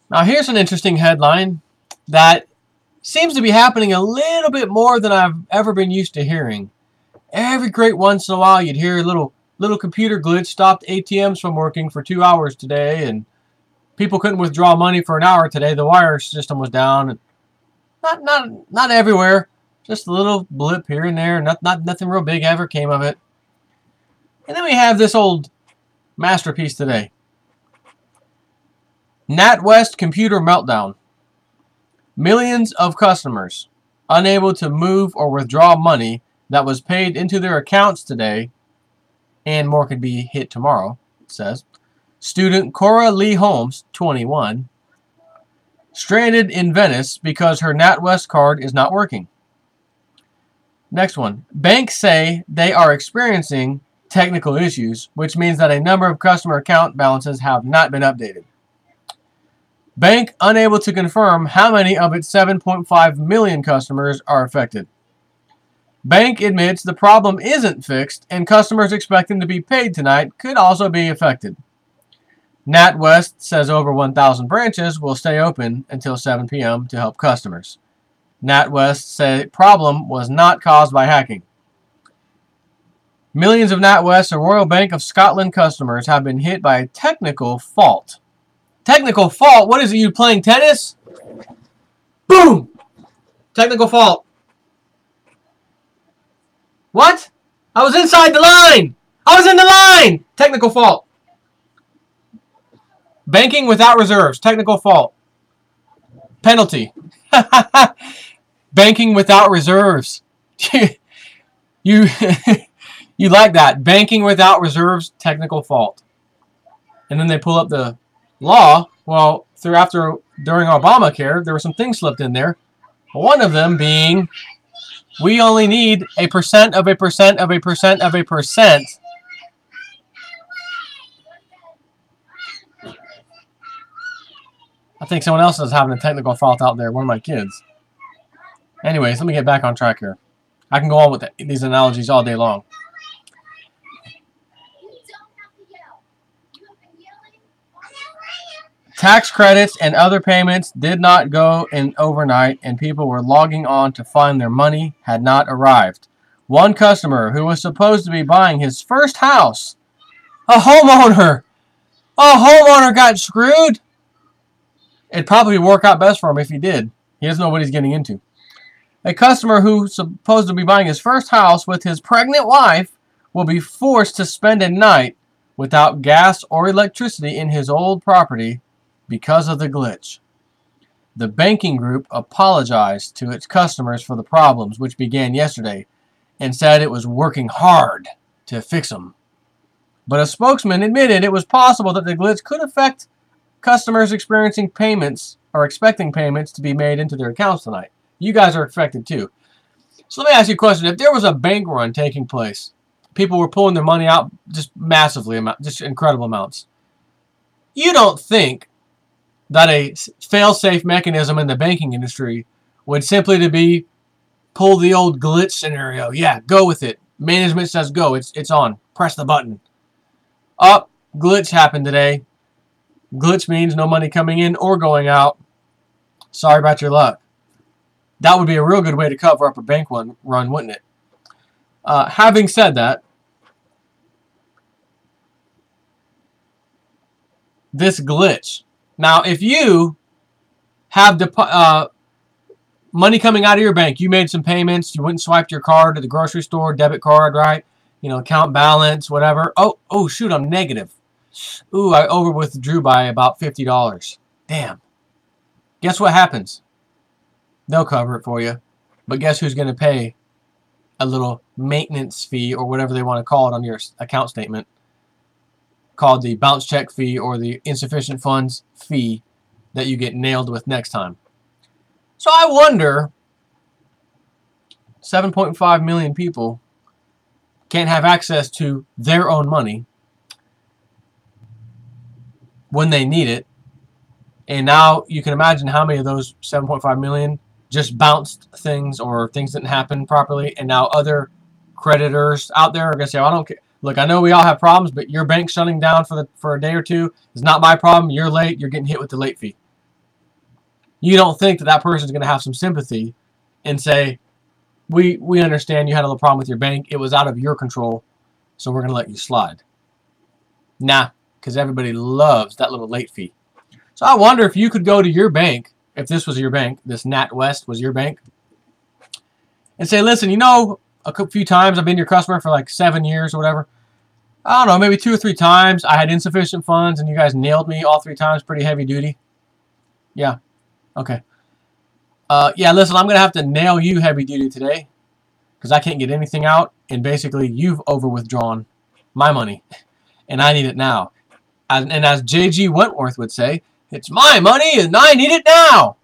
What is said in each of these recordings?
Now here's an interesting headline that seems to be happening a little bit more than I've ever been used to hearing. Every great once in a while, you'd hear a little computer glitch stopped ATMs from working for 2 hours today, and people couldn't withdraw money for an hour today. The wire system was down. And not everywhere, just a little blip here and there. Nothing real big ever came of it. And then we have this old masterpiece today. NatWest computer meltdown. Millions of customers unable to move or withdraw money that was paid into their accounts today, and more could be hit tomorrow, it says. Student Cora Lee Holmes, 21, stranded in Venice because her NatWest card is not working. Next one. Banks say they are experiencing technical issues, which means that a number of customer account balances have not been updated. Bank unable to confirm how many of its 7.5 million customers are affected. Bank admits the problem isn't fixed and customers expecting to be paid tonight could also be affected. NatWest says over 1,000 branches will stay open until 7 p.m. to help customers. NatWest said problem was not caused by hacking. Millions of NatWest and Royal Bank of Scotland customers have been hit by a technical fault. Technical fault? What is it, you playing tennis? Boom! Technical fault. What? I was inside the line! I was in the line! Technical fault. Banking without reserves. Technical fault. Penalty. Banking without reserves. you you like that. Banking without reserves. Technical fault. And then they pull up the law. Well, during Obamacare, there were some things slipped in there. One of them being we only need a percent of a percent of a percent of a percent. I think someone else is having a technical fault out there. One of my kids. Anyways, let me get back on track here. I can go on with these analogies all day long. Tax credits and other payments did not go in overnight, and people were logging on to find their money had not arrived. One customer who was supposed to be buying his first house, a homeowner got screwed. It'd probably work out best for him if he did. He doesn't know what he's getting into. A customer who's supposed to be buying his first house with his pregnant wife will be forced to spend a night without gas or electricity in his old property because of the glitch. The banking group apologized to its customers for the problems, which began yesterday, and said it was working hard to fix them. But a spokesman admitted it was possible that the glitch could affect customers experiencing payments or expecting payments to be made into their accounts tonight. You guys are affected too. So let me ask you a question. If there was a bank run taking place, people were pulling their money out just massively, just incredible amounts, you don't think that a fail-safe mechanism in the banking industry would simply to be pull the old glitch scenario. Yeah, go with it. Management says go. It's on. Press the button. Glitch happened today. Glitch means no money coming in or going out. Sorry about your luck. That would be a real good way to cover up a bank run, wouldn't it? Having said that, this glitch. Now, if you have money coming out of your bank, you made some payments, you went and swiped your card at the grocery store, debit card, right? Account balance, whatever. Oh, shoot, I'm negative. Ooh, I over withdrew by about $50. Damn. Guess what happens? They'll cover it for you. But guess who's going to pay a little maintenance fee or whatever they want to call it on your account statement? Called the bounce check fee or the insufficient funds fee that you get nailed with next time. So I wonder, 7.5 million people can't have access to their own money when they need it. And now you can imagine how many of those 7.5 million just bounced things or things didn't happen properly. And now other creditors out there are going to say, well, I don't care. Look, I know we all have problems, but your bank shutting down for a day or two is not my problem. You're late. You're getting hit with the late fee. You don't think that that person is going to have some sympathy and say, we understand you had a little problem with your bank. It was out of your control, so we're going to let you slide. Nah, because everybody loves that little late fee. So I wonder if you could go to your bank, if this was your bank, this NatWest was your bank, and say, listen, you know, a few times I've been your customer for like 7 years or whatever. I don't know, maybe 2 or 3 times I had insufficient funds and you guys nailed me all 3 times pretty heavy duty. Yeah, okay. Yeah, listen, I'm going to have to nail you heavy duty today because I can't get anything out, and basically you've over withdrawn my money and I need it now. And as J.G. Wentworth would say, it's my money and I need it now.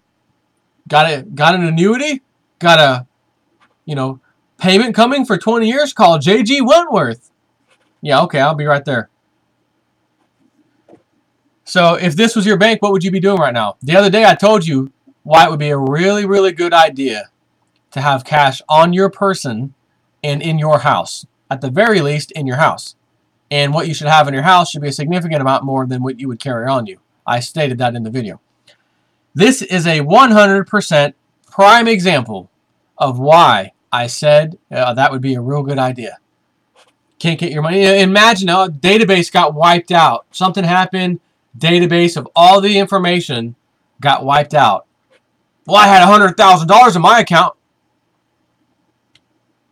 Got an annuity? Got a, payment coming for 20 years? Call J.G. Wentworth. Yeah, okay, I'll be right there. So if this was your bank, what would you be doing right now? The other day I told you why it would be a really, really good idea to have cash on your person and in your house. At the very least, in your house. And what you should have in your house should be a significant amount more than what you would carry on you. I stated that in the video. This is a 100% prime example of why I said that would be a real good idea. Can't get your money. Imagine a database got wiped out. Something happened. Database of all the information got wiped out. Well, I had $100,000 in my account.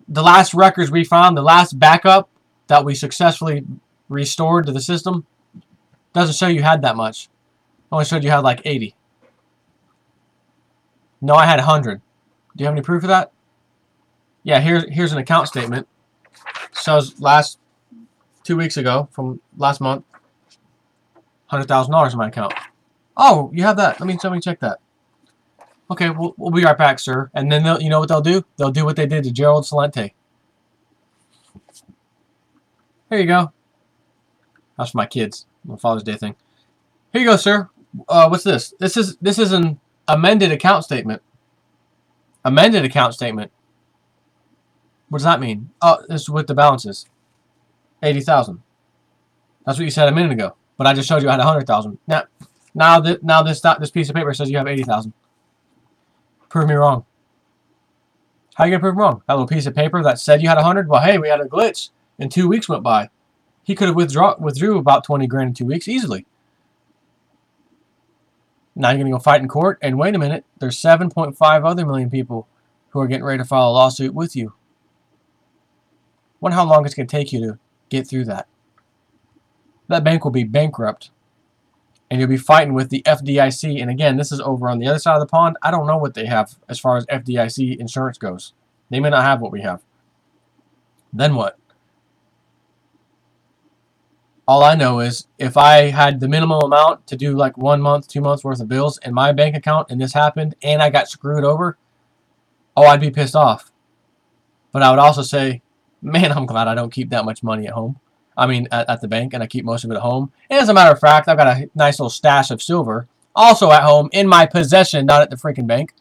The last records we found, the last backup that we successfully restored to the system, doesn't show you had that much. It only showed you had like 80. No, I had 100. Do you have any proof of that? Yeah, here's an account statement. Shows last 2 weeks ago from last month, $100,000 in my account. Oh, you have that. Let me check that. Okay, we'll be right back, sir. And then you know what they'll do? They'll do what they did to Gerald Celente. Here you go. That's for my kids. My Father's Day thing. Here you go, sir. What's this? This is an amended account statement. Amended account statement. What does that mean? Oh, this is with the balances. 80,000. That's what you said a minute ago. But I just showed you I had 100,000. Now this piece of paper says you have 80,000. Prove me wrong. How are you gonna prove me wrong? That little piece of paper that said you had 100. Well, hey, we had a glitch, and 2 weeks went by. He could have withdrew about 20 grand in 2 weeks easily. Now you're gonna go fight in court, and wait a minute, there's 7.5 other million people who are getting ready to file a lawsuit with you. Wonder how long it's gonna take you to get through that. That bank will be bankrupt. And you'll be fighting with the FDIC. And again, this is over on the other side of the pond. I don't know what they have as far as FDIC insurance goes. They may not have what we have. Then what? All I know is if I had the minimum amount to do like 1 month, 2 months worth of bills in my bank account and this happened and I got screwed over, oh, I'd be pissed off. But I would also say, man, I'm glad I don't keep that much money at home. I mean, at the bank, and I keep most of it at home. And as a matter of fact, I've got a nice little stash of silver also at home in my possession, not at the freaking bank.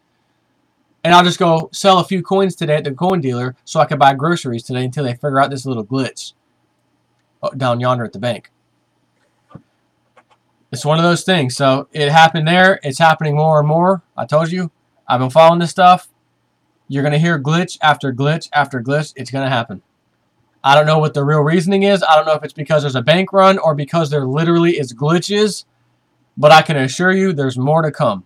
And I'll just go sell a few coins today at the coin dealer so I can buy groceries today until they figure out this little glitch down yonder at the bank. It's one of those things. So it happened there. It's happening more and more. I told you. I've been following this stuff. You're going to hear glitch after glitch after glitch. It's going to happen. I don't know what the real reasoning is. I don't know if it's because there's a bank run or because there literally is glitches. But I can assure you there's more to come.